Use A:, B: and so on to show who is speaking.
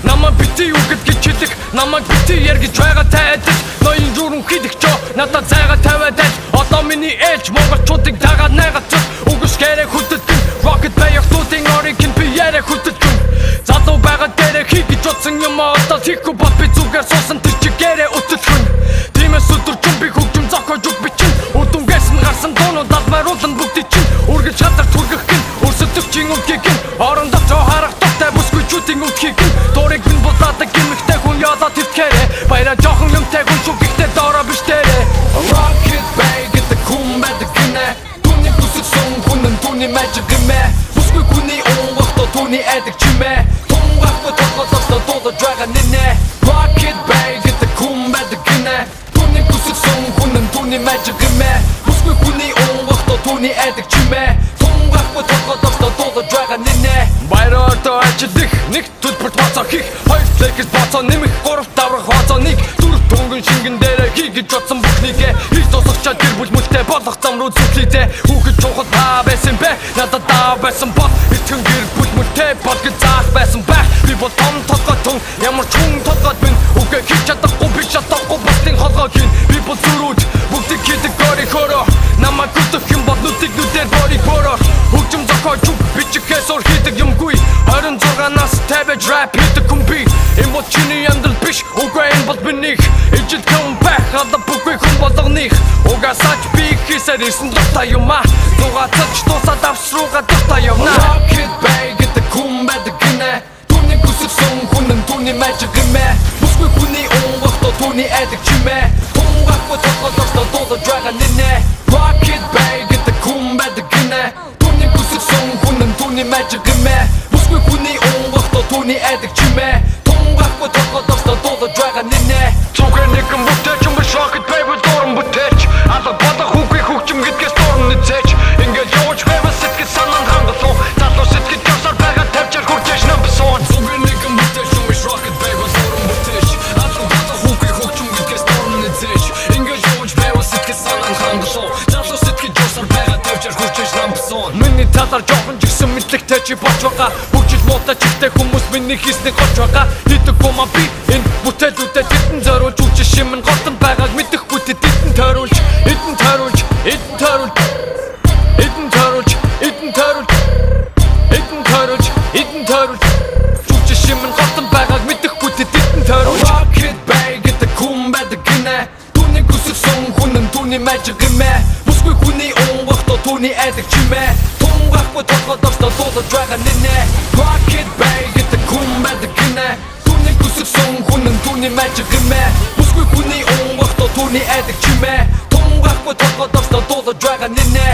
A: Намайг бити үгэд гэж хэлэх, намайг бити яргэж байгаатай адил. Ноён журам хийдэгчөө надад зайгаа тавиад аль. Одоо миний ээлж монголчуудыг дагаад найгацсан. Үгсгээрээ хөдөлгөн Rocket баяртуудын оригин би яриа хөдөлгөн. Залуу байгаа дээрээ хий гэж утсан юм одоо хийхгүй бат би зүгээр суусан тэр чигээрээ өтөлгөн. Тиймээс өдөржин би хөгжим зохиож үг бичин. Өдөнгөөс нь гарсан дуунуудад маруулан бүгдий чин. Үргэлж газар түргэх гин, өрсөлдөгчийн өвгийг гин. Орондоо жоо харах тохтой бүсгүйчүүдийн өвдгийг гин. Дурыг бин болаадаг гимэгтэй хүн яалаа тэвкээрээ. Баяраа жоохон юмтай хүн шүү гэхдээ доороо биш дээрээ. Rocket Bay гэдэг хүн байдаг гинэ. Түүний бүсгсэн хүн нь түүний magic гимэ. Бүсгүй хүний унгахтаа түүний айдаг чимэ. Тунгахгүй тоглолцоо дуулаж байгаа нэнэ. Rocket Bay гэдэг хүн байдаг гинэ. Түүний бүсгсэн хүн нь түүний magic гимэ. Бүсгүй хүний унгахтаа түүний айдаг чимэ. Тунгахгүй тоглолцоо дуулаж байгаа нэнэ. Баяраа ажиглах нэг төлбөрт бацаа хийх. Хоёр флекс бацаа нэмэх гурав даврах бацаа нэг. Дөрөв дөнгөн шингэн дээрээ хийгэж бодсон бүхнийгээ. Их тусахчаа гэр бүл мөлтэй болох зам руу зүтлийдээ. Хүүхэд чухал та байсан бэ? Надад даа байсан ба. Итгэн гэр бүл мөлтэй болгож заах байсан байх. Би бол том толгой тун ямар ч хүн толгойд минь. Үгээ хийж чадахгүй би чадахгүй бусдын холгой хийн. Би бол зүрүүж бүгдийг хийдэг гори хороо. Намайг гүтэх юм бол нүдийг нүдээр бори хороо. Хөгжим зохиож би чихээс ор хийдэг юмгүй. 26-наас 50 rap хийдэг хүн би. Энэ бол чиний амьдрал биш. Үгүй энэ бол биних. Ижил come back хада бүгүй хүн болгоных. Угасаач би хийсээр ирсэн дуртай юм а. Дугацаж дуусаад авсрууга дуртай явна. Rocket Bay гэдэг хүн байдаг гинэ. Түүний бүсгсэн хүн нь түүний magic гимэ. Бүсгүй хүний унгахтаа түүний айдаг чимэ. Тунгахгүй тоглолцоо дуулаж байгаа нэнэ. Rocket Bay гэдэг хүн байдаг гинэ. Түүний бүсгсэн хүн нь түүний magic гимэ. Бүсгүй хүний унгахтаа түүний айдаг чимэ. Тунгахгүй тоглолцоо дуулаж байгаа нэнэ. Зүгээр нэгэн бүтээч юм биш Rocket Bay дуран бүтээч. Алга болох үгүй хөгжим гэдгээс дуран нэзээч. Ингээд явж байвал сэтгэл санаанд хангалуун. Залуу сэтгэл явсаар байгаа тавьчаар хүрчээж намбасан. Зүгээр нэгэн бүтээч юм биш Rocket Bay дуран бүтээч. Алга болох үгүй хөгжим гэдгээс дуран нэзээч. Ингээд явж байвал сэтгэл санаанд хангалуун. Залуу сэтгэл явсаар байгаа тавьчаар хүрчээж намбасан. Миний талаар жоохон жигсэн мэдлэгтэй чи болж байгаа. Бүгжил муутай чихтэй хүмүүс миний хийснийг голж байгаа. Хийдэг юм би энэ бүтээлүүдэд хэдэн зориулж үуч шимэн голтон байгааг мэдэхгүй тэдэн тойруулж эдэн тойруулж эдэн тойруулж эдэн тойруулж эдэн тойруулж эдэн тойруулж эдэн тойруулж үуч шимэн голтон байгааг мэдэхгүй тэдэн тойруулж. Rocket Bay гэдэг хүн байдаг гинэ. Түүний бүсгсэн хүн нь түүний magic гимэ. Бүсгүй хүний унгахтаа түүний айдаг чимэ. Тунгахгүй тоглолцоо дуулаж байгаа нэнэ. Rocket Bay гэдэг хүн байдаг гинэ. Түүний бүсгсэн хүн нь түүний magic гимэ. Бүсгүй хүний унгахтаа түүний айдаг чимэ. Тунгахгүй тоглолцоо дуулаж байгаа нэнэ.